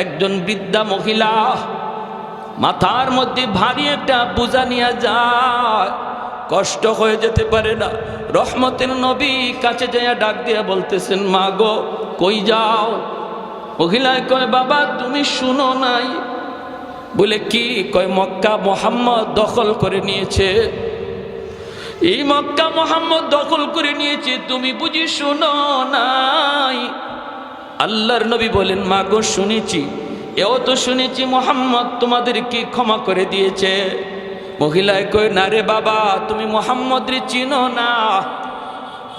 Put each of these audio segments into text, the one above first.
একজন বৃদ্ধা মহিলা মাথার মধ্যে ভারী একটা বোঝা নিয়ে যায়, কষ্ট হয়ে যেতে পারে না। রহমতের নবী কাছে যাইয়া ডাক দিয়া বলতেছেন, মা গো কই যাও? মহিলায় কয়, বাবা তুমি শুনো নাই? বলে কি? কয় মক্কা মুহাম্মদ দখল করে নিয়েছে, এই মক্কা মুহাম্মদ দখল করে নিয়েছে, তুমি বুঝি শুনো নাই? আল্লাহর নবী বলেন, মা গো শুনেছি, এও তো শুনেছি মুহাম্মদ তোমাদেরকে ক্ষমা করে দিয়েছে। মহিলায় কয়, না রে বাবা, তুমি মুহাম্মদরে চিনো না।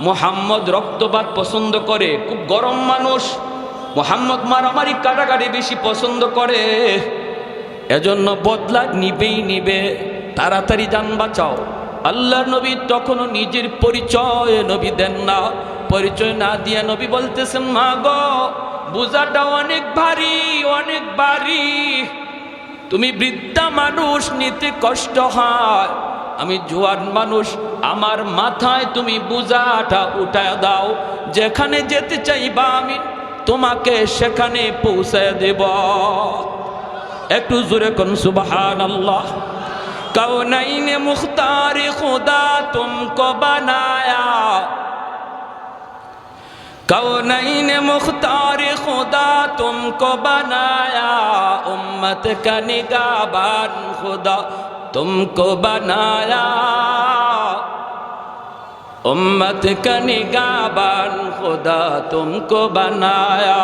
মুহাম্মদ রক্তপাত পছন্দ করে, খুব গরম মানুষ। মুহাম্মদ মারামারি কাটাকাটি বেশি পছন্দ করে, এজন্য বদলা নিবেই নিবে, তাড়াতাড়ি জান বাঁচাও। আল্লাহর নবী তখনও নিজের পরিচয় নবী দেন না। পরিচয় না দিয়া নবী বলতেছেন, মা গো বোঝাটা অনেক ভারী, অনেক ভারী, তুমি বৃদ্ধা মানুষ, নিতে কষ্ট হয়, আমি জোয়ান মানুষ, আমার মাথায় তুমি বোঝাটা উঠায় দাও, যেখানে যেতে চাইবা আমি তোমাকে সেখানে পৌঁছায় দেব। একটু জোরে কোন সুবহানাল্লাহ। কৌনাইনে মুখতার খুদা তুমকো বানায়া, कौनैन मुख्तार खुदा तुमको बनाया, उम्मत का निगाहबान खुदा तुमको बनाया, उम्मत का निगाहबान खुदा तुमको बनाया।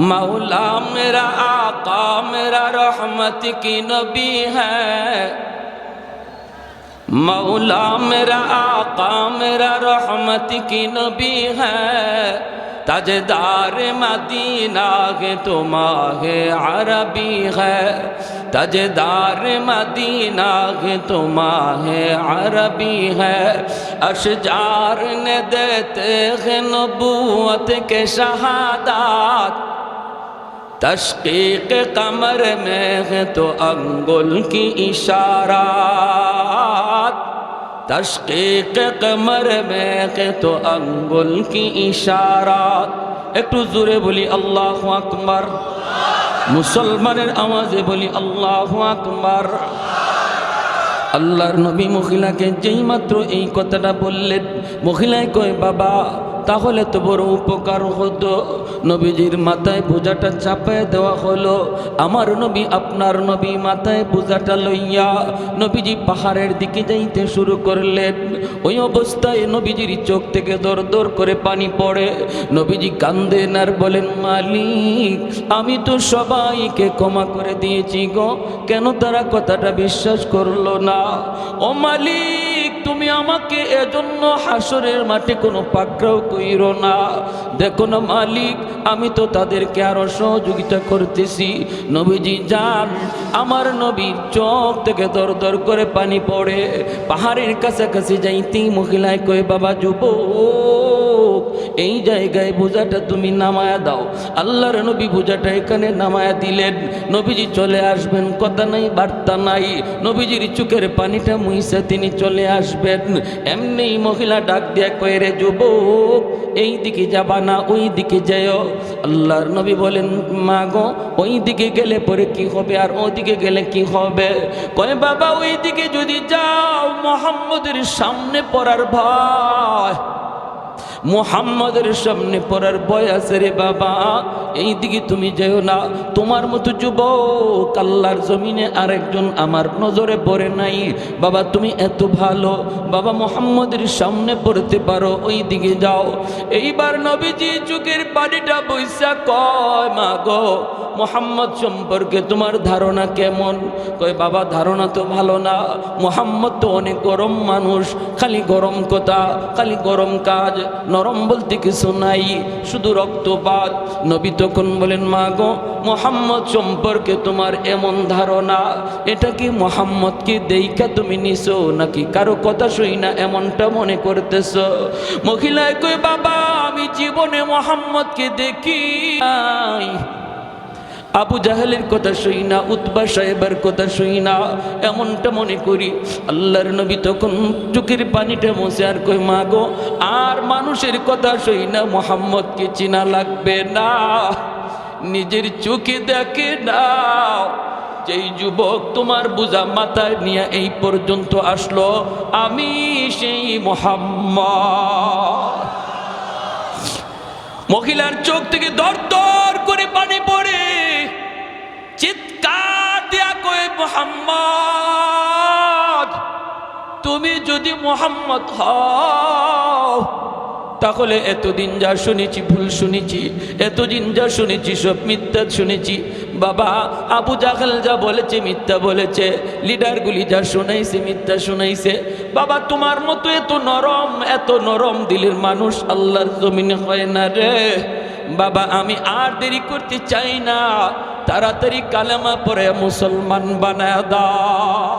मौला मेरा आका मेरा रहमत की नबी है, मौला मेरा आका मेरा रहमत की नबी है, ताजदार मदीना है तो माहे अरबी है, ताजदार मदीना है तो माहे अरबी है। अशजार ने देते हैं नबूवत के शहादात, तशकीक कमर में है तो अंगुल की इशारात, तशकीक कमर में है तो अंगुल की इशारात। একটু জোরে বলি আল্লাহু আকবার, মুসলমানের আওয়াজে বলি আল্লাহু আকবার। আল্লাহর নবী মহিলাকে যেই মাত্র এই কথাটা বললেন, মহিলায় কয়, বাবা তাহলে তো বড় উপকার হতো। নবীজির মাথায় বোঝাটা চাপায় দেওয়া হলো। আমার নবী আপনার নবী মাথায় বোঝাটা লইয়া নবীজি পাহাড়ের দিকে যাইতে শুরু করলেন। ওই অবস্থায় নবীজির চোখ থেকে দর দর করে পানি পড়ে। নবীজি কান্দেন আর বলেন, মালিক আমি তো সবাইকে ক্ষমা করে দিয়েছি গো, কেন তারা কথাটা বিশ্বাস করলো না? ও মালিক তুমি আমাকে এজন্য হাসরের মাঠে কোনো পাকড়াও কইরো না। দেখো না মালিক, আমি তো তাদেরকে আরো সহযোগিতা করতেছি। নবীজি যান, আমার নবীর চোখ থেকে দর দর করে পানি পড়ে। পাহাড়ের কাছাকাছি যাইতেই মহিলায় কয়, বাবা যুবক এই জায়গায় বোঝাটা তুমি নামায়া দাও। আল্লাহর নবী বোঝাটা এখানে নামায়া দিলেন। নবীজি চলে আসবেন, কথা নাই বার্তা নাই, নবীজির চোখের পানিটা মুইসা তিনি চলে আসবেন। এমনি মহিলা ডাক দিয়া কয়, রে যুবক এই দিকে যাবা না, ওই দিকে যাও। আল্লাহর নবী বলেন, মা গো ওই দিকে গেলে পরে কি হবে, আর ওদিকে গেলে কি হবে? কয়, বাবা ওই দিকে যদি যাও মুহাম্মদের সামনে পড়ার ভয়, মুহাম্মদের সামনে পড়ার ভয় আছে রে বাবা, এই দিকে তুমি যেও না। তোমার মতো যুবক আল্লাহর জমিনে আরেকজন আমার নজরে পড়ে নাই। বাবা তুমি এত ভালো, বাবা মুহাম্মদের সামনে পড়তে পারো, ওই দিকে যাও। এইবার নবীজি চোখের পানিটা বইসা কয়, মা গো মুহাম্মদ সম্পর্কে তোমার ধারণা কেমন? কয়, বাবা ধারণা তো ভালো না, মুহাম্মদ তো অনেক গরম মানুষ, খালি গরম কথা, খালি গরম কাজ, নরম বলতে কিছু নাই, শুধু রক্তপাত। নবী তখন বলেন, মা গো মুহাম্মদ সম্পর্কে তোমার এমন ধারণা, এটা কি মুহাম্মদকে দেইখা তুমি নিছো নাকি কারো কথা শুই না এমনটা মনে করতেছো? মহিলায় কই, বাবা আমি জীবনে মুহাম্মদকে দেখি নাই, আবু জাহেলের কথা শুই না, উতবা সাহেবের কথা শুই না, এমনটা মনে করি। আল্লাহর নবী তখন চোখের পানিটা মুছে আর কই, মা গো আর মানুষের কথা শুই না, মুহাম্মদকে চিনা লাগবে না। নিজের চোখে দেখে নাও। যেই যুবক তোমার বোঝা মাথায় নিয়ে এই পর্যন্ত আসলো, আমি সেই মুহাম্মদ। মহিলার চোখ থেকে দর দর করে পানি পড়ে, চিৎকার দিয়া কয়, মুহাম্মদ, তুমি যদি মুহাম্মদ হও তাহলে এতদিন যা শুনেছি ভুল শুনেছি, এতদিন যা শুনেছি সব মিথ্যা শুনেছি। বাবা, আবু জাহেল যা বলেছে মিথ্যা বলেছে, লিডারগুলি যা শুনাইছে মিথ্যা শুনাইছে। বাবা, তোমার মতো এত নরম দিলের মানুষ আল্লাহর জমিনে হয় না রে বাবা। আমি আর দেরি করতে চাই না, তাড়াতাড়ি কালেমা পড়ে মুসলমান বানায় দাও।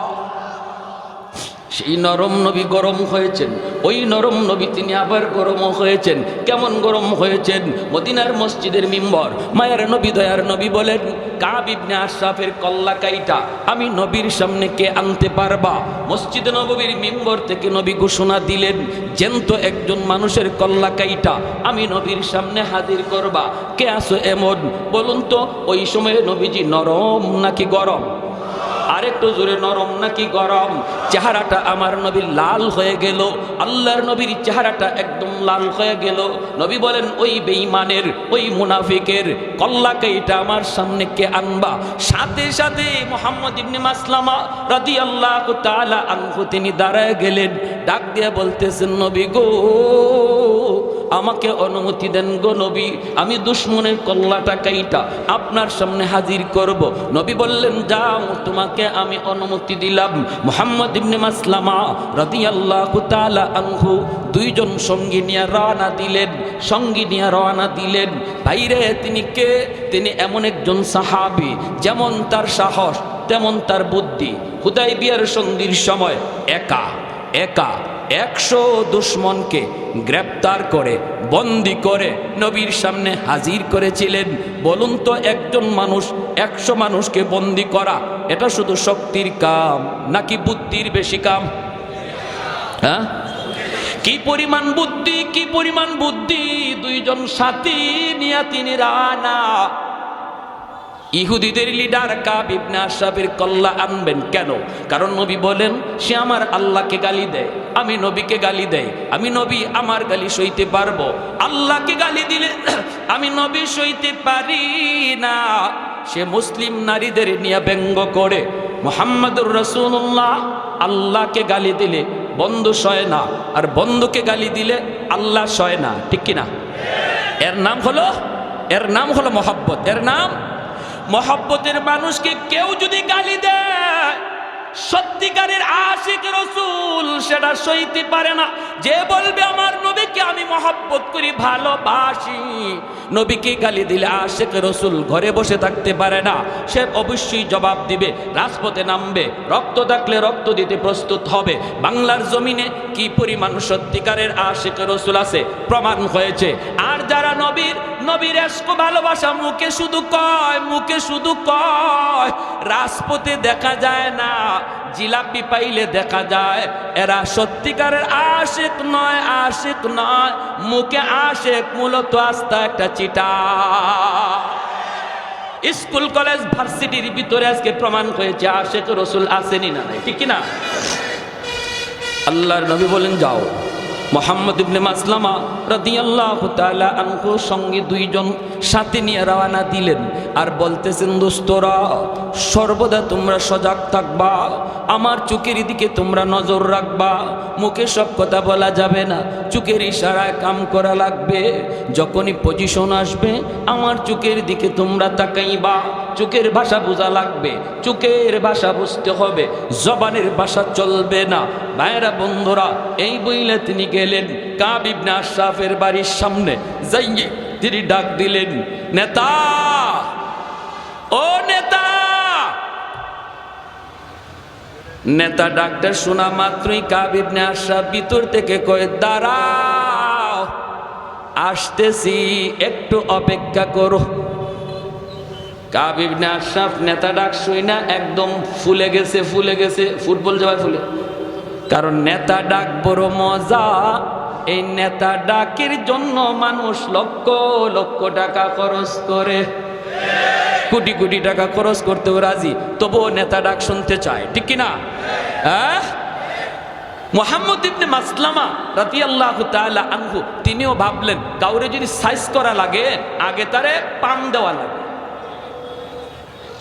সেই নরম নবী গরম হয়েছেন, ওই নরম নবী তিনি আবার গরম হয়েছেন। কেমন গরম হয়েছেন? মদিনার মসজিদের মিম্বর, মায়ের নবী দয়ার নবী বলেন, কাব ইবনে আশরাফের কল্লা কাইটা আমি নবীর সামনে কে আনতে পারবা? মসজিদে নববীর মিম্বর থেকে নবী ঘোষণা দিলেন, জ্যান্ত একজন মানুষের কল্লা কাইটা আমি নবীর সামনে হাজির করবা। কে আসো এমন? বলুন তো, ওই সময়ে নবীজি নরম নাকি গরম? আরেকটু জোরে, নরম নাকি গরম? চেহারাটা আমার নবীর লাল হয়ে গেল, আল্লাহর নবীর চেহারাটা একদম লাল হয়ে গেল। নবী বলেন, ওই বেঈমানের, ওই মুনাফিকের কল্লাকে এটা আমার সামনে কে আনবা? সাথে সাথে মুহাম্মদ ইবনে মাসলামা রাদিয়াল্লাহু তাআলা আনহু তিনি দাঁড়ায় গেলেন, ডাক দিয়ে বলতেছেন, নবী গো, আমাকে অনুমতি দেন গো নবী, আমি দুশমনের কল্লাটা কাইটা আপনার সামনে হাজির করব। নবী বললেন, যাও, তোমাকে আমি অনুমতি দিলাম। মুহাম্মদ ইবনে মাসলামা রাদিয়াল্লাহু তাআলা আনহু দুইজন সঙ্গী নিয়ে রওনা দিলেন। বাইরে তিনি কে? তিনি এমন একজন সাহাবী, যেমন তার সাহস তেমন তার বুদ্ধি। হুদায়বিয়ার সন্ধির সময় একা 100 দুশমনকে গ্রেপ্তার করে বন্দি করে নবীর সামনে হাজির করেছিলেন। বলুন তো, একজন মানুষ 100 মানুষকে বন্দি করা, এটা শুধু শক্তির কাম নাকি বুদ্ধির বেশি কাম? হ্যাঁ, কি পরিমাণ বুদ্ধি, কি পরিমাণ বুদ্ধি! দুইজন সাথী নিয়ে তিনি রানা। ইহুদিদের লিডার কাব ইবনে আশরাফের কল্লা আনবেন কেন? কারণ নবী বলেন, সে আমার আল্লাহকে গালি দেয়, আমি নবীকে গালি দেয়, আমি নবী আমার গালি সইতে পারবো, আল্লাহকে গালি দিলে আমি নবী সইতে পারি না। সে মুসলিম নারীদের নিয়ে ব্যঙ্গ করে, মুহাম্মাদুর রাসূলুল্লাহ আল্লাহকে গালি দিলে বন্ধু সয় না, আর বন্ধুকে গালি দিলে আল্লাহ সয় না, ঠিক কিনা? এর নাম হলো মহব্বত। এর নাম মহব্বতের মানুষকে কেউ যদি গালি দেয়, সত্যিকারের আশিক রাসূল সেটা সইতে পারে না। যে বলবে আমার নবীকে আমি মহব্বত করি, ভালোবাসি, নবীকে গালি দিলে আশিক রাসূল ঘরে বসে থাকতে পারে না, সে অবশ্যই জবাব দিবে, রাজপথে নামবে, রক্ত থাকলে রক্ত দিতে প্রস্তুত হবে। বাংলার জমিনে কি পরিমাণ সত্যিকারের আশিক রাসূল আছে প্রমাণ হয়েছে। আর যারা নবীর ইশক ভালোবাসা মুখে শুধু কয়, রাজপথে দেখা যায় না, জিলাপি পাইলে দেখা যায়। এরা সত্যিকারের আশিক নয়, মুখে আশিক, মূলত আস্থা একটা চিটা। স্কুল কলেজ ভার্সিটির ভিতরে আজকে প্রমাণ হয়েছে আশিক রাসূল আসেনি না, ঠিক কিনা? আল্লাহর নবী বলেন, যাও। মুহাম্মদ ইবনে মাসলামা রাদিয়াল্লাহু তাআলা আনহু সঙ্গে দুইজন সাথে নিয়ে রওনা দিলেন, আর বলতেছেন, দোস্তরা, সর্বদা তোমরা সজাগ থাকবা, আমার চোখের দিকে তোমরা নজর রাখবা। মুখে সব কথা বলা যাবে না, চোখের ইশারায় কাম করা লাগবে। যখনই পজিশন আসবে আমার চোখের দিকে তোমরা তাকাইবা, চোখের ভাষা বোঝা লাগবে, চোখের ভাষা বুঝতে হবে, জবানের ভাষা চলবে না। ভাইরা বন্ধুরা, এই বইলে তিনি গেলেন কাব ইবনে আশরাফের বাড়ির সামনে, যাইয়ে তিনি ডাক দিলেন, নেতা, ও নেতা। নেতা ডাকটা শোনা মাত্রই কাব ইবনে আশরাফ ভিতর থেকে কয়, দাঁড়াও, আসতেছি, একটু অপেক্ষা করো। কাব ইবনে আশরাফ নেতা ডাক শুইনা একদম ফুলে গেছে, ফুটবল জবাই ফুলে। কারণ নেতা ডাক বড় মজা, এই নেতা ডাকের জন্য মানুষ লক্ষ লক্ষ টাকা খরচ করে। কোটি কোটি টাকা খরচ করতেও রাজি, তবুও নেতা ডাক শুনতে চায়, ঠিক কিনা? হ্যাঁ, মুহাম্মদ ইবনে মাসলামা রাদিয়াল্লাহু তাআলা আনহু তিনিও ভাবলেন কাউরে যদি সাইজ করা লাগে আগে তারে পাম দেওয়া লাগে,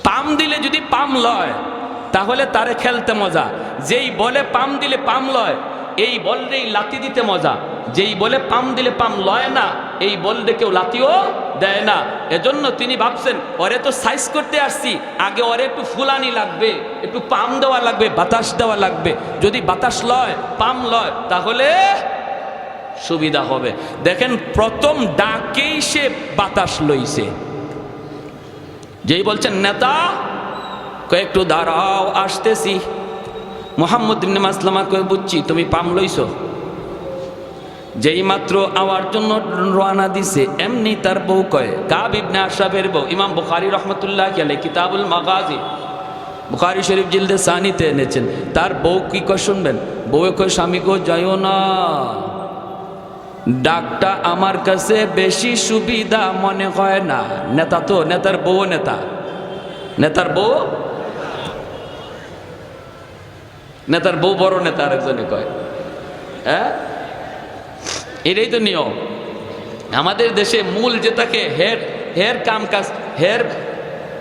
পাম দিলে যদি পাম লয় তাহলে তারে খেলতে মজা, যেই বলে পাম দিলে পাম লয় এই বললেই লাথি দিতে মজা, যেই বলে পাম দিলে পাম লয় না এই বললে কেউ লাথিও দেয় না। এজন্য তিনি ভাবছেন ওরে তো সাইজ করতে আসছি, আগে ওরে একটু ফুলানি লাগবে, একটু পাম দেওয়া লাগবে, বাতাস দেওয়া লাগবে, যদি বাতাস লয় পাম লয় তাহলে সুবিধা হবে। দেখেন প্রথম ডাকেই সে বাতাস লইছে, যেই বলছেন নেতা একটু দাঁড়াও আসতেছি, মুহাম্মদ ইবনে মাসলামা কয়ে বুঝছি তুমি পাম লইছো। যেই মাত্র আওয়ার জন্য রওনা দিছে এমনি তার বউ কয়, কাব ইবনে আশরাফের বউ, ইমাম বুখারী রাহমাতুল্লাহ আলাইহি কিতাবুল মাগাজি বুখারী শরীফ জিলদে সানিতে এনেছেন, তার বউ কি কয় শুনবেন, বউ কয় স্বামী গো যাইও না, ডাকটা আমার কাছে বেশি সুবিধা মনে হয় না। নেতা তো, নেতার বউ নেতা, নেতার বউ, নেতার বউ বড় নেতা আরেকজনে কয়। হ্যাঁ, এটাই তো নিয়ম আমাদের দেশে। মূল যেটাকে হের হের কাম কাজ, হের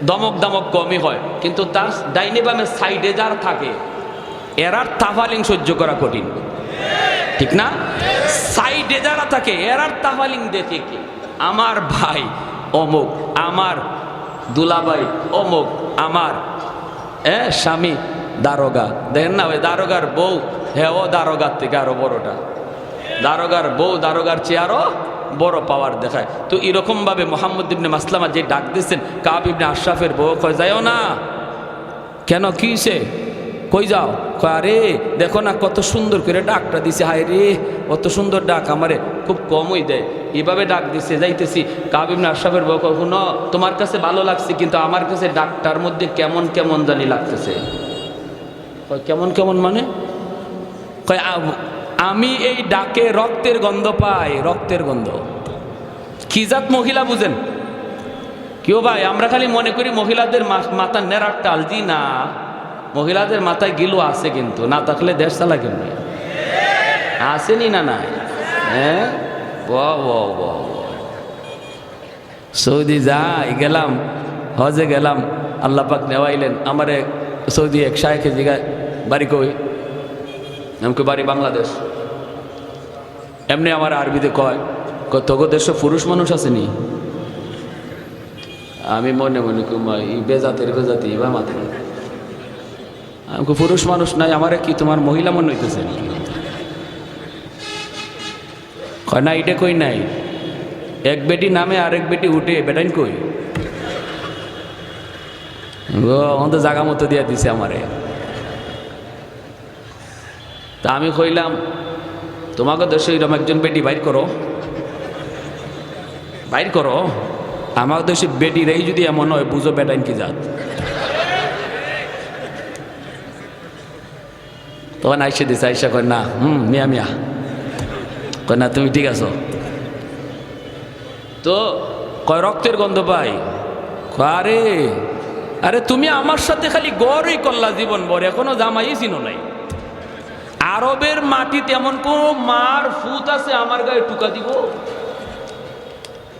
দমক দমক কমই হয়, কিন্তু তার ডাইনে বামে সাইডে যার থাকে এরার তাফালিং সহ্য করা কঠিন, ঠিক না? সাইডে যারা থাকে এরার তাফালিং দেখে কি আমার ভাই অমুক, আমার দুলাভাই অমুক, আমার স্বামী দারোগা, দেখেন না ওই দারোগার বউ, হ্যাঁ ও দারোগার থেকে আরো বড়টা, দারোগার বউ দারোগার চেয়ে আরো বড় পাওয়ার দেখায়। তো এরকম ভাবে মুহাম্মদ ইবনে মাসলামা যে ডাক দিচ্ছেন কাব ইবনে আশরাফের বউ কয় যাইও না, কেন কিছে, কই যাও, কয় আরে দেখো না কত সুন্দর করে ডাকটা দিছে, হায় রে অত সুন্দর ডাক আমারে খুব কমই দেয়, এভাবে ডাক দিছে যাইতেছি। কাব ইবনে আশরাফের বউ কয় শুনো তোমার কাছে ভালো লাগছে কিন্তু আমার কাছে ডাকটার মধ্যে কেমন কেমন জানি লাগতেছে। কয় কেমন কেমন মানে? কয় আমি এই ডাকে রক্তের গন্ধ পাই, রক্তের গন্ধ। কি জাত মহিলা বুঝেন? কেউ ভাই আমরা খালি মনে করি মহিলাদের মাথা নেড়ার টাল, জি না, মহিলাদের মাথায় গিলু আছে, কিন্তু না থাকলে দেশ চালা কেমনি, আসেনি না নাই? হ্যাঁ, সৌদি যাই গেলাম, হজে গেলাম, আল্লাহ পাক নেওয়াইলেন আমারে সৌদি এক শায়েখে জিগায় বাড়ি কই, আমাকে বাড়ি বাংলাদেশ। এমনি আমার আরবিতে কয় তোগো দেশে পুরুষ মানুষ আসেনি? আমি মনে মনে বেজাতের বেজাতি বা মাথায় আমাকে পুরুষ মানুষ নাই, আমারে কি তোমার মহিলা মনে হইতেছে? কয় না এটা কই নাই, এক বেটি নামে আরেক বেটি উঠে, বেটাইন কই? তো জাগা মতো দিয়া দিছে আমারে। তা আমি কইলাম তোমাকে দেশে এরকম একজন বেটি বাইর করো, বাইর করো, আমার দেশে বেটিরাই যদি এমন হয় বুঝো বেটাইন কি জাত। তখন আইসে দিছে, আইসা কয় না মিয়া মিয়া, কয় না তুমি ঠিক আছো। তো কয় রক্তের গন্ধ পাই, আরে আরে তুমি আমার সাথে খালি গড়ই করলা জীবন ভর, এখনো জামাই চিনো নাই। আরবের মাটিতে এমন কোন মার ফুত আছে আমার গায়ে টুকা দিব?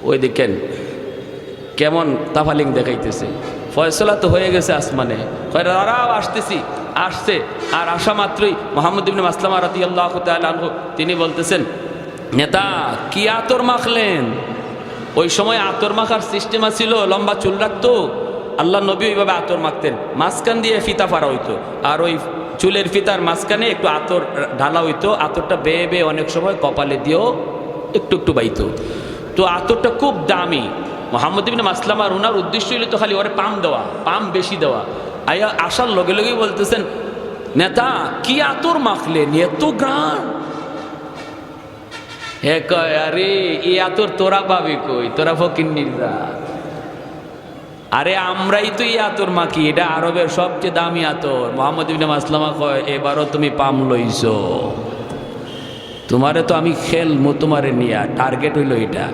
ওই দেখেন কেমন তাফালিং দেখাইতেছে। ফয়সলা তো হয়ে গেছে আসমানে, দাঁড়াও আসতেছি, আসছে। আর আসা মাত্রই মুহাম্মদ ইবনে মাসলামা রাদিয়াল্লাহু তাআলা আনহু তিনি বলতেছেন নেতা কি আতর মাখলেন? ওই সময় আতর মাখার সিস্টেম ছিল, লম্বা চুল রাখতো, আল্লাহ নবী ওইভাবে আতর মাখতেন, মাঝখান দিয়ে ফিতা ফাড়া হইতো, আর ওই চুলের ফিতার মাঝখানে একটু আতর ঢালা হইতো, আতরটা বেয়ে বেয়ে অনেক সময় কপালে দিয়েও একটু একটু বাইতো। তো আতরটা খুব দামি। মুহাম্মদ ইবনে মাসলামার ওনার উদ্দেশ্য হইল তো খালি ওরে পাম দেওয়া, পাম বেশি দেওয়া। আয়া আসার লগে লগেই বলতেছেন নেতা কি আতর মাখলেন, এত গ্রান? হে কয় আরে এই আতর তোরা পাবি কই, তোরা ফকিন্নির জাত। আরে আমরাই তো এই আতর মাখি, এটা আরবের সবচেয়ে দামি আতর। মুহাম্মদ ইবনে মাসলামা কয় এবারও তুমি পাম লইছো, তোমারে তো আমি খেলমু তোমারে নিয়া, টার্গেট হইল এটা।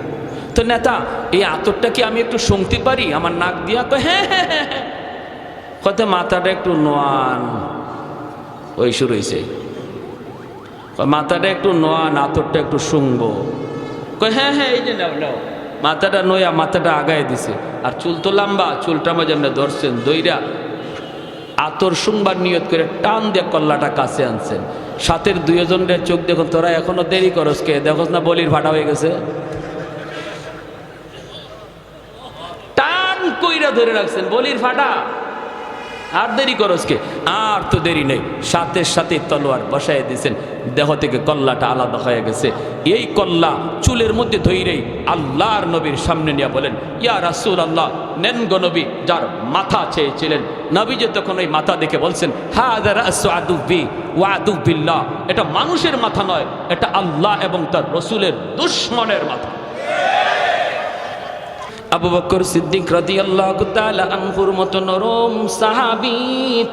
তো নেতা এই আতরটা কি আমি একটু শুনতে পারি আমার নাক দিয়া? তো হ্যাঁ হ্যাঁ হ্যাঁ হ্যাঁ। কত মাথাটা একটু নোয়ান, ওই শুরু হয়েছে, মাথাটা একটু নোয়ান, আতরটা একটু শুনবো। কয় হ্যাঁ হ্যাঁ এই যে নাও নাও। মাথাটা নয়া মাথাটা আগায় দিছে, আর চুল তো লম্বা, চুলটা মাঝে আপনি ধরছেন দইরা আতর শুনবার নিয়ত করে টান দিয়ে কল্লাটা কাছে আনছেন। সাথের দুইজনের চোখ দেখুন, তোরা এখনো দেরি করস কে? দেখোস না বলির ফাটা হয়ে গেছে? টান কইরা ধরে রাখছেন, বলির ফাটা, আর দেরি করস কে? আর তো দেরি নেই, সাথে সাথে তলোয়ার বসায় দিয়েছেন, দেহ থেকে কল্লাটা আলাদা হয়ে গেছে। এই কল্লা চুলের মধ্যে ধইরেই আল্লাহর নবীর সামনে নিয়ে বলেন, ইয়া রাসূলুল্লাহ, নেন গো নবী। যার মাথা চেয়েছিলেন, নবী যে তখন ওই মাথা দেখে বলছেন, হাযা রাসু আদুবি ওয়া আদুবিল্লাহ, এটা মানুষের মাথা নয়, এটা আল্লাহ এবং তার রাসূলের দুশমনের মাথা। আবু বকর সিদ্দিক রাদিয়াল্লাহু তাআলা আনহুর মতো নরম সাহাবী,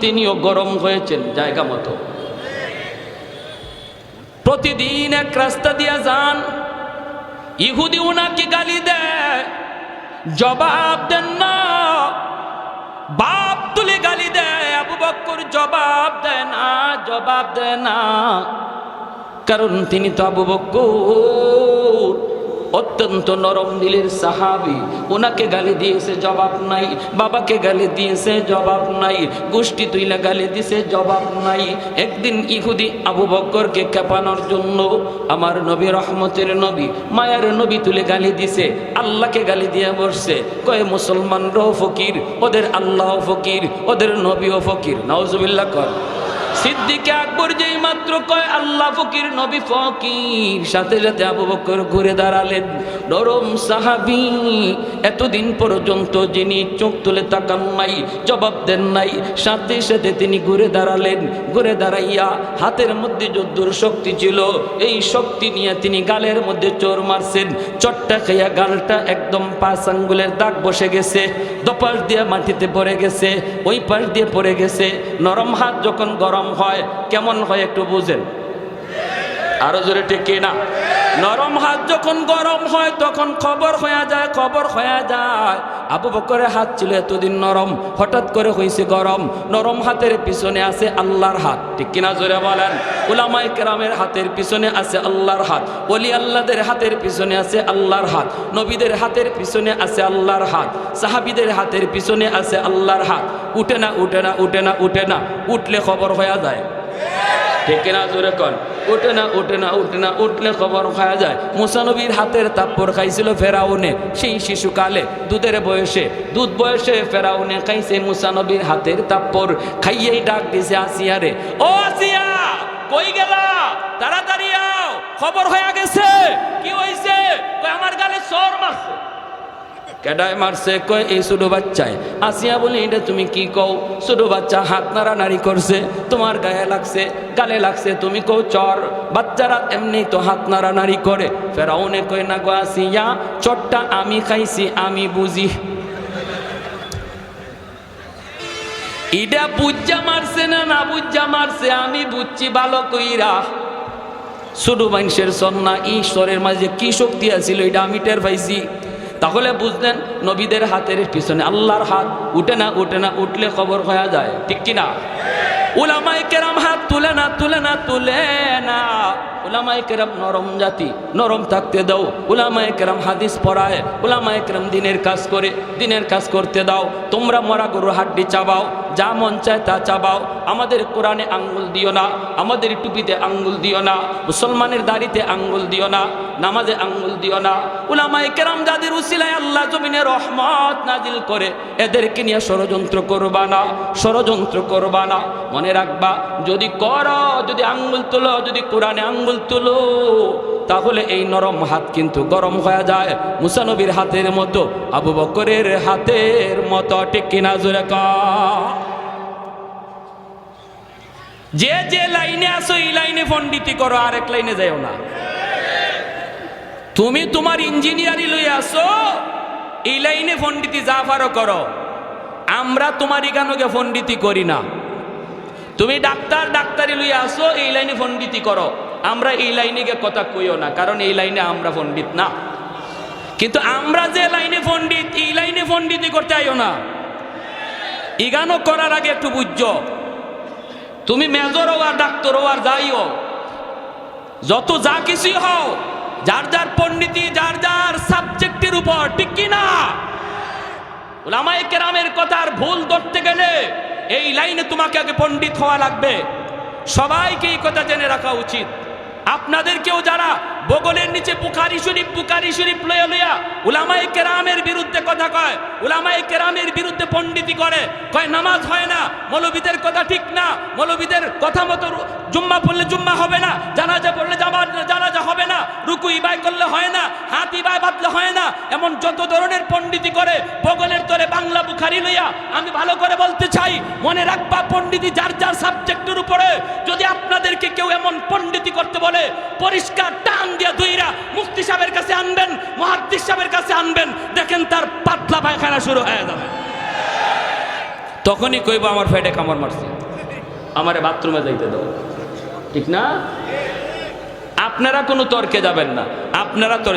তিনিও গরম হয়েছেন জায়গা মতো। প্রতিদিন এক রাস্তা দিয়া যান, ইহুদি উনাকে গালি দেয়, জবাব দেন না, বাপ তুলে গালি দেয়। আবু বকর জবাব দেয় না, জবাব দেয় না, কারণ তিনি তো আবু বকর অত্যন্ত নরম দিলের সাহাবী। ওনাকে গালি দিয়েছে, জবাব নাই। বাবাকে গালি দিয়েছে, জবাব নাই। গোষ্ঠী তুইলা গালি দিয়েছে, জবাব নাই। একদিন ইহুদি আবু বকরকে খেপানোর জন্য আমার নবী, রহমতের নবী, মায়ার নবী তুলে গালি দিছে, আল্লাহকে গালি দিয়ে বসছে। কয়ে মুসলমানরাও ফকির, ওদের আল্লাহ ফকির, ওদের নবীও ফকির। নাউজুবিল্লাহ কর। সিদ্দিক আকবর যেই মাত্র কয় আল্লাহ ফকির, নবী ফকির, সাথে সাথে আবু বকর ঘুরে দাঁড়ালেন। নরম সাহাবী, এতদিন পর্যন্ত যিনি চোখ তুলে তাকান নাই, জবাব দেন নাই, সাথে সাথে তিনি ঘুরে দাঁড়ালেন। ঘুরে দাঁড়াইয়া হাতের মধ্যে যদ্দুর শক্তি ছিল, এই শক্তি নিয়ে তিনি গালের মধ্যে চোর মারছেন। চট্টা খাইয়া গালটা একদম 5 আঙ্গুলের দাগ বসে গেছে, দপাশ দিয়ে মাটিতে পড়ে গেছে, ওই পাশ দিয়ে পড়ে গেছে। নরম হাত যখন গরম হয় কেমন হয় একটু বুঝেন, আরো জোরে টেকে না। নরম হাত যখন গরম হয় তখন খবর হয়ে যায়, খবর হয়ে যায়। আবু বকরের হাত ছিল এতদিন নরম, হঠাৎ করে হয়েছে গরম। নরম হাতের পিছনে আছে আল্লাহর হাত, ঠিক কিনা জোরে বলেন? উলামায়ে কেরামের হাতের পিছনে আছে আল্লাহর হাত, ওলি আল্লাহদের হাতের পিছনে আছে আল্লাহর হাত, নবীদের হাতের পিছনে আছে আল্লাহর হাত, সাহাবীদের হাতের পিছনে আছে আল্লাহর হাত। উঠে না, উঠে না, উঠে না, উঠে না, উঠলে খবর হয়ে যায়, ঠিক কিনা জোরে কন? উঠে না, উঠে না, উঠে না, উঠলে খবর খাওয়া যায়। মুসা নবীর হাতের তাপ্পর খাইছিল ফেরাউনে, সেই শিশুকালে দুধের বয়সে, দুধ বয়সে ফেরাউনে খাইছে মুসা নবীর হাতের তাপ্পর। খাইয়েই ডাক দিছে আসিয়া রে, ও আসিয়া কই গেলা, তাড়াতাড়ি আও, খবর হয়ে গেছে। কি হইছে? কই আমার গালে চোর মারছে। কেডায় মারছে? কয় এই ছোট বাচ্চায়। আসিয়া বলি, এটা তুমি কি কও? ছোট বাচ্চা হাত নাড়ানাড়ি করছে, তোমার গায়ে লাগছে, গালে লাগছে, তুমি কও চর। বাচ্চারা এমনি তো হাত নাড়ানাড়ি করে। ফেরাউনে কয় না গো আসিয়া, চটটা আমি খাইছি, আমি বুঝি। এটা বুঝা মারছে না না বুঝা মারছে আমি বুঝছি ভালো কইরা। ছোট মানুষের সন্না ঈশ্বরের মাঝে কি শক্তি আছিল এটা আমি টের পাইছি। তাহলে বুঝলেন নবীদের হাতের পিছনে আল্লাহর হাত। উঠে না, উঠে না, উঠলে খবর হয়ে যায়, ঠিক কিনা? উলামায়ে কেরাম হাত তুলে না, তুলে না, তুলে না। উলামায়ে কেরাম নরম জাতি, নরম থাকতে দাও। উলামায়ে কেরাম হাদিস পড়ায়, উলামায়ে কেরাম দিনের কাজ করে, দিনের কাজ করতে দাও। তোমরা মরা গরুর হাড্ডি চাবাও, যা মন চায় তা চাবাও। আমাদের কোরআনে আঙ্গুল দিও না, আমাদের টুপিতে আঙ্গুল দিও না, মুসলমানের দাড়িতে আঙ্গুল দিও না, নামাজে আঙ্গুল দিও না। উলামায়ে কেরাম যাদের উসিলায় আল্লাহ জমিনে রহমত নাজিল করে, এদেরকে নিয়ে ষড়যন্ত্র করবা না, ষড়যন্ত্র করবা না। মনে রাখবা, যদি করো, যদি আঙ্গুল তুলো, যদি কোরআনে আঙ্গুল তুলো, তাহলে এই নরম হাত কিন্তু গরম হয়ে যায়, মুসা নবীর হাতের মতো, আবু বকরের হাতের মতো, ঠিক কিনা জোরে কও? যে যে লাইনে আসো এই লাইনে পণ্ডিতি করো, আরেক লাইনে যাও না। তুমি তোমার ইঞ্জিনিয়ারি লই আসো, এই লাইনে পণ্ডিতি যা পারো করো। আমরা তোমার ইগানোকে পণ্ডিতি করি না। তুমি ডাক্তার, ডাক্তারি লই আসো, এই লাইনে পণ্ডিতি করো। আমরা এই লাইনে গিয়ে কথা কইও না, কারণ এই লাইনে আমরা পণ্ডিত না। কিন্তু আমরা যে লাইনে পণ্ডিত, এই লাইনে পণ্ডিতি করতে আইও না। ইগানো করার আগে একটু বুঝছো, তুমি মেজর হও আর ডাক্তার হও আর যাই হও, যত যা কিছুই হও, যার যার পণ্ডিতি যার যার সাবজেক্টের উপর, ঠিক কি না? উলামায়ে কেরামের কথার ভুল ধরতে গেলে এই লাইনে তোমাকে আগে পণ্ডিত হওয়া লাগবে। সবাইকে এই কথা জেনে রাখা উচিত। আপনাদেরকেও যারা বগলের নিচে বুখারী শরীফ লইয়া লইয়া উলামায়ে কেরামের বিরুদ্ধে কথা কয়, উলামায়ে কেরামের বিরুদ্ধে পণ্ডিতি করে, কয় নামাজ হয় না, মৌলবীদের কথা ঠিক না, মৌলবীদের কথা মতো জুম্মা পড়লে জুম্মা হবে না, জানাজা পড়লে জানাজা হবে না, রুকু ইবাই করলে হয় না, হাত ইবাই বাঁধলে হয় না, এমন যত ধরনের পণ্ডিতি করে বগলের তলে বাংলা বুখারী লইয়া। আমি ভালো করে বলতে চাই, মনে রাখবা পণ্ডিতি যার যার সাবজেক্টের উপরে। যদি আপনাদেরকে কেউ এমন পণ্ডিতি করতে বলে, পরিষ্কার টান দিয়ে দুইরা মুফতি সাহেবের কাছে আনবেন, মুহাদ্দিস সাহেবের কাছে আনবেন, দেখেন তার পাতলা পায়খানা শুরু হয়ে যাবে। তখনই কইব আমার পেটে কামড় মারছে, আমারে বাথরুমে যাইতে দাও, ঠিক না? আপনারা কোনো তর্কে যাবেন না। আপনারা তো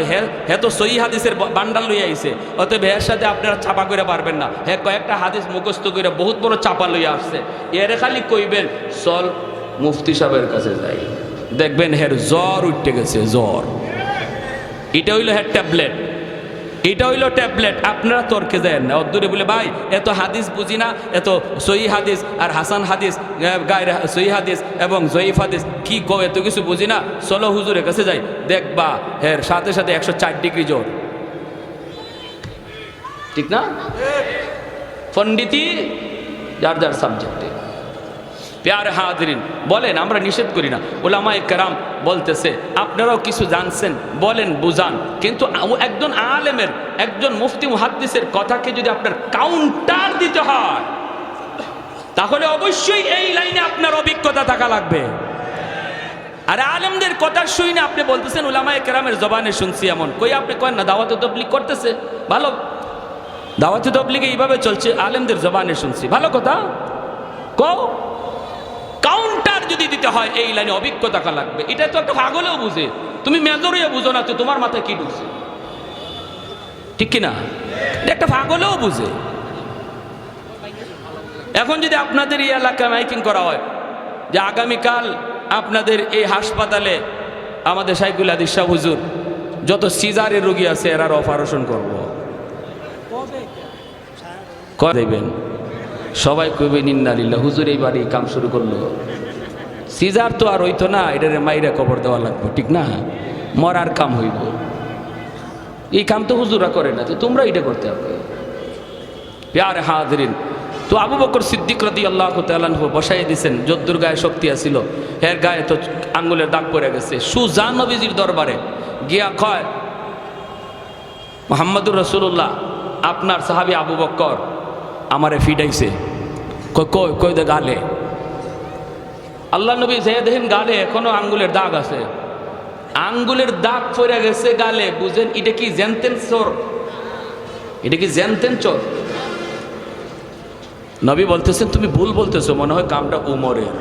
হে তো সহি হাদিসের বান্ডাল লইয়া আইছে, অতএব এর সাথে আপনারা চাপা করে পারবেন না। হে কয়েকটা হাদিস মুখস্থ করে বহুত বড় চাপা লইয়া আসছে, এর খালি কইবেন চল মুফতি সাহেবের কাছে যাই, দেখবেন হের জ্বর উঠতে গেছে, জ্বর। এটা হইল হের ট্যাবলেট, এটা হইল ট্যাবলেট। আপনারা তর্কে যায় না, অদ্দূরে বলে ভাই এত হাদিস বুঝি না, এত সহি হাদিস আর হাসান হাদিস, গায়রে সহি হাদিস এবং জয়ীফ হাদিস কি কো, এত কিছু বুঝি না, চলো হুজুরের কাছে যাই, দেখবা হের সাথে সাথে 104 ডিগ্রি জ্বর, ঠিক না? পণ্ডিতি যার যার সাবজেক্টে। প্যারে হাজরিন, বলেন, আমরা নিষেধ করি না, উলামায়ে কেরাম বলতেছে আপনারাও কিছু জানছেন বলেন, বুঝান, কিন্তু একজন আলেমের, একজন মুফতি মুহাদ্দিসের কথাকে যদি আপনার কাউন্টার দিতে হয়, তাহলে অবশ্যই এই লাইনে আপনার অভিজ্ঞতা থাকা লাগবে। আর আলেমদের কথা শুই না আপনি বলতেছেন উলামায়ে কেরামের জবানে শুনছি, এমন কই আপনি কয়েন না দাওয়াতে তাবলীগ করতেছে, ভালো, দাওয়াতে তাবলীগে এইভাবে চলছে, আলেমদের জবানে শুনছি, ভালো কথা কও। কাউন্টার যদি দিতে হয় এই লাইনে অভিজ্ঞতা থাকা লাগবে। এটা তো একটা পাগলেও বুঝে, তুমি মেজরিয়া বুঝো না, তো তোমার মাথায় কি ঢুকছে, ঠিক কিনা? এটা একটা পাগলেও বুঝে। এখন যদি আপনাদের এই এলাকায় মাইকিং করা হয় যে আগামীকাল আপনাদের এই হাসপাতালে আমাদের শাইখুল হাদিস শাহ হুজুর যত সিজারের রোগী আছে এরার অপারেশন করবো, করে দেবেন, সবাই কইবে ইন্নালিল্লাহ, হুজুর এইবার এই কাম শুরু করলো। সিজার তো আর হইতো না, এটারে মাইরা কবর দেওয়া লাগবে, ঠিক না? মরার কাম হইব, এই কাম তো হুজুরা করে না, তো তোমরা এটা করতে হবে। প্যারে হাজরিন, তো আবু বকর সিদ্দিক রাদিয়াল্লাহু তাআলা আনহু বসাই দিয়েছেন, যদ্দুর গায়ে শক্তি আছিল, এর গায়ে তো আঙ্গুলের দাগ পড়ে গেছে। সুজা নবীজির দরবারে গিয়া কয়, মুহাম্মদুর রাসূলুল্লাহ, আপনার সাহাবী আবু বকর আমারে ফিডাইছে, কই দে গালে। আল্লাহ নবী যে দেখেন গালে এখনো আঙ্গুলের দাগ আছে, আঙ্গুলের দাগ পড়ে গেছে গালে, বুঝেন এটা কি জেনতেন চোর, এটা কি জেনতেন চোর? নবী বলতেছেন তুমি ভুল বলতেছো, মনে হয় কামটা উমরের,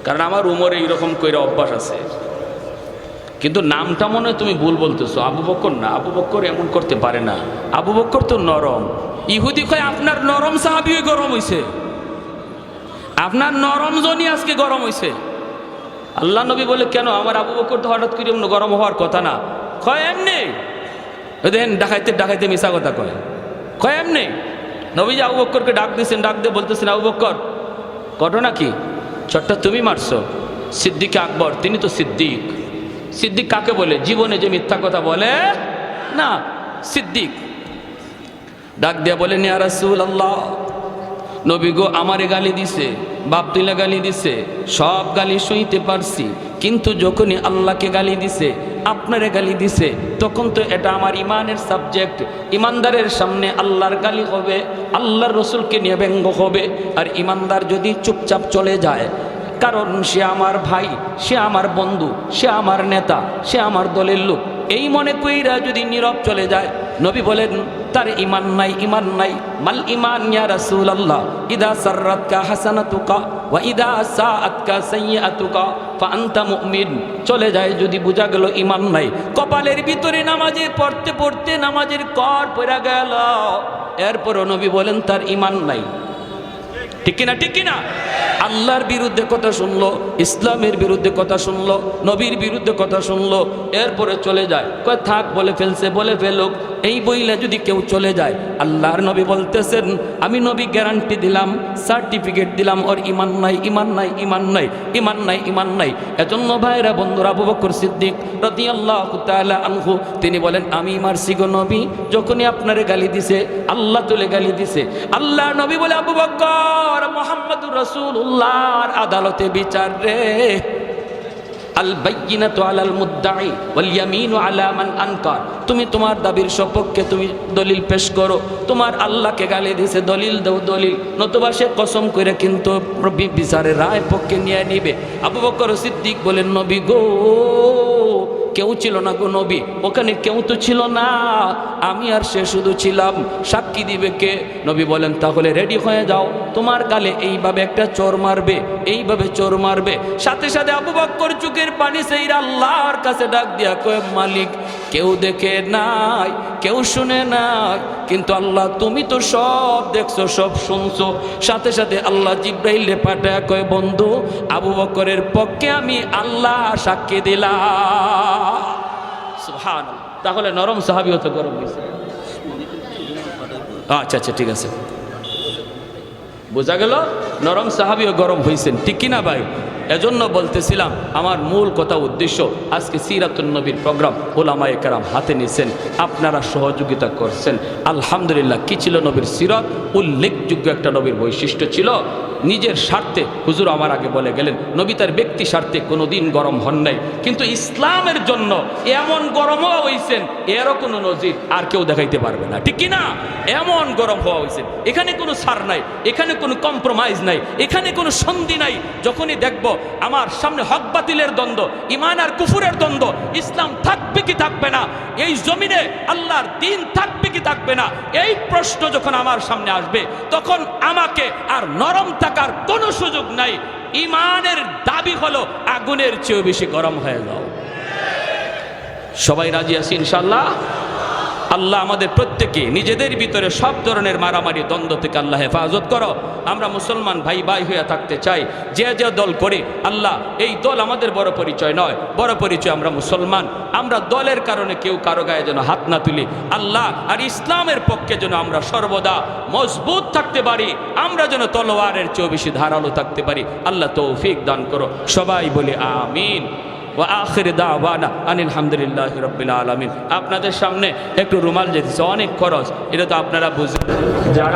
কারণ আমার উমরে এইরকম কইরা অভ্যাস আছে, কিন্তু নামটা মনে হয় তুমি ভুল বলতেছো, আবু বকর না, আবু বকর এমন করতে পারে না, আবু বকর তো নরম। ইহুদি কয় আপনার নরম সাহাবী গরম হইছে, আপনার নরম জনই আজকে গরম হইছে। আল্লাহ নবী বলে কেন, আমার আবু বকর তো হঠাৎ করে গরম হওয়ার কথা না। কয় এমনি, দেখেন ডাকাইতে ডাকাইতে মিশা কথা কয় এমনি। নবী যে আবু বকরকে ডাক দিয়েছেন, ডাক দিয়ে বলতেছেন আবু বকর ঘটনা কি, চটটা তুমি মারছো। সিদ্দিক আকবর, তিনি তো সিদ্দিক। সিদ্দিক কাকে বলে? জীবনে যে মিথ্যা কথা বলে না, সিদ্দিক। ডাক দিয়া বলেন ইয়া রাসূলুল্লাহ, নবী গো আমারে গালি দিছে, বাপ তুলে গালি দিছে, সব গালি সইতে পারছি, কিন্তু যখনই আল্লাহকে গালি দিছে, আপনারে গালি দিছে, তখন তো এটা আমার ইমানের সাবজেক্ট। ইমানদারের সামনে আল্লাহর গালি হবে, আল্লাহর রসুলকে নিয়ে ব্যঙ্গ হবে। আর ইমানদার যদি চুপচাপ চলে যায়, কারণ সে আমার ভাই, সে আমার বন্ধু, সে আমার নেতা, সে আমার দলের লোক, এই মনে কইরা যদি নীরব চলে যায়, নবী বলেন তার ঈমান নাই, ঈমান নাই। মাল ঈমান ইয়া রাসূলুল্লাহ? ইদা সাররাতকা হাসানাতুকা ওয়া ইদা সাআতকা সাইয়্যাতুকা ফাআনতা মুমিন। চলে যায় যদি বোঝা গেল ঈমান নাই। কপালের ভিতরে নামাজে পড়তে পড়তে নামাজের কর পড়া গেল, এরপরও নবী বলেন তার ঈমান নাই। ঠিক কিনা, ঠিক কিনা? আল্লাহর বিরুদ্ধে কথা শুনলো, ইসলামের বিরুদ্ধে কথা শুনলো, নবীর বিরুদ্ধে কথা শুনলো, এরপরে চলে যায়। কয় থাক, বলে ফেলছে, বলে ফেলুক। এই বইলে যদি কেউ চলে যায়, আল্লাহর নবী বলতেছেন, আমি নবী গ্যারান্টি দিলাম, সার্টিফিকেট দিলাম, ওর ঈমান নাই, ঈমান নাই, ঈমান নাই, ঈমান নাই, ঈমান নাই। এজন্য ভাইরা বন্ধুরা, আবু বকর সিদ্দিক রাদিয়াল্লাহু তাআলা আনহু তিনি বলেন, আমি মারছি গো নবী, যখনই আপনারে গালি দিছে আল্লাহ তুলে গালি দিছে। আল্লাহ নবী বলে, আবু বকর, মুহাম্মদুর রাসূলুল্লাহর আদালতে বিচার রে। আল বাইয়িনাতু আলাল মুদ্দাই ওয়াল ইয়ামিনু আলা মান আনকার। তুমি তোমার দাবির সপক্ষে তুমি দলিল পেশ করো। তোমার আল্লাহকে গালি দিয়েছে, দলিল দাও, দলিল, নতুবা সে কসম করে কিন্তু বিচারের রায় পক্ষে নিয়ে নিবে। আবু বকর সিদ্দিক বলেন, নবী গো, কেউ ছিল না গো নবী, ওখানে কেউ তো ছিল না, আমি আর সে শুধু ছিলাম, সাক্ষী দিবে কে? নবী বলেন, তাহলে রেডি হয়ে যাও, তোমার গালে এইভাবে একটা চোর মারবে, এইভাবে চোর মারবে। সাথে সাথে আবু বকর চোখের পানি সেইরা আল্লাহর কাছে ডাক দিয়া কয়, মালিক, কেউ দেখে নাই, কেউ শুনে নাই, কিন্তু আল্লাহ তুমি তো সব দেখছো, সব শুনছো। সাথে সাথে আল্লাহ জিব্রাইলে পাঠায় কয়, বন্ধু, আবু বকরের পক্ষে আমি আল্লাহ সাক্ষী দিলাম। সুবহানাল্লাহ। তাহলে নরম সাহাবীও তো গরম হয়েছে। আচ্ছা আচ্ছা, ঠিক আছে, বোঝা গেল, নরম সাহাবীও গরম হয়েছেন, ঠিক কিনা ভাই? এজন্য বলতেছিলাম, আমার মূল কথা উদ্দেশ্য, আজকে সিরাতুন নবীর প্রোগ্রাম ওলামায়ে কেরাম হাতে নিয়েছেন, আপনারা সহযোগিতা করছেন। আলহামদুলিল্লাহ। কি ছিল নবীর সিরাত? উল্লেখযোগ্য একটা নবীর বৈশিষ্ট্য ছিল, নিজের স্বার্থে, হুজুর আমার আগে বলে গেলেন, নবী তার ব্যক্তি স্বার্থে কোনোদিন গরম হন নাই, কিন্তু ইসলামের জন্য এমন গরমও হয়েছেন, এরও কোনো নজির আর কেউ দেখাইতে পারবে না, ঠিক কিনা? এমন গরম হওয়া হয়েছে, এখানে কোনো ছাড় নাই, এখানে কোনো কম্প্রোমাইজ নাই, এখানে কোনো সন্ধি নাই। যখনই দেখব আমার সামনে হক বাতিলের দ্বন্দ্ব, ঈমান আর কুফুরের দ্বন্দ্ব, ইসলাম থাকবে কি থাকবে না, এই জমিনে আল্লাহর দ্বীন থাকবে কি থাকবে না, এই প্রশ্ন যখন আমার সামনে আসবে, তখন আমাকে আর নরম থাকার কোনো সুযোগ নাই। ঈমানের দাবি হলো আগুনের চেয়েও বেশি গরম হয়ে যাও। সবাই রাজি আছি ইনশাআল্লাহ? আল্লাহ আমাদের প্রত্যেকে নিজেদের ভিতরে সব ধরনের মারামারি দ্বন্দ্ব থেকে আল্লাহ হেফাজত করো। আমরা মুসলমান ভাই ভাই হয়ে থাকতে চাই। যে যে দল করে, আল্লাহ এই দল আমাদের বড় পরিচয় নয়, বড় পরিচয় আমরা মুসলমান। আমরা দলের কারণে কেউ কারো গায়ে যেন হাত না তুলি, আল্লাহ আর ইসলামের পক্ষে যেন আমরা সর্বদা মজবুত থাকতে পারি, আমরা যেন তলোয়ারের চেয়েও বেশি ধারালো থাকতে পারি। আল্লাহ তৌফিক দান করো। সবাই বলি আমিন। ওয়া আখির দাওয়ানা আনিল হামদুলিল্লাহি রাব্বিল আলামিন। আপনাদের সামনে একটু রুমাল যেতেছে, অনেক খরচ, এটা তো আপনারা বুঝেন। যারা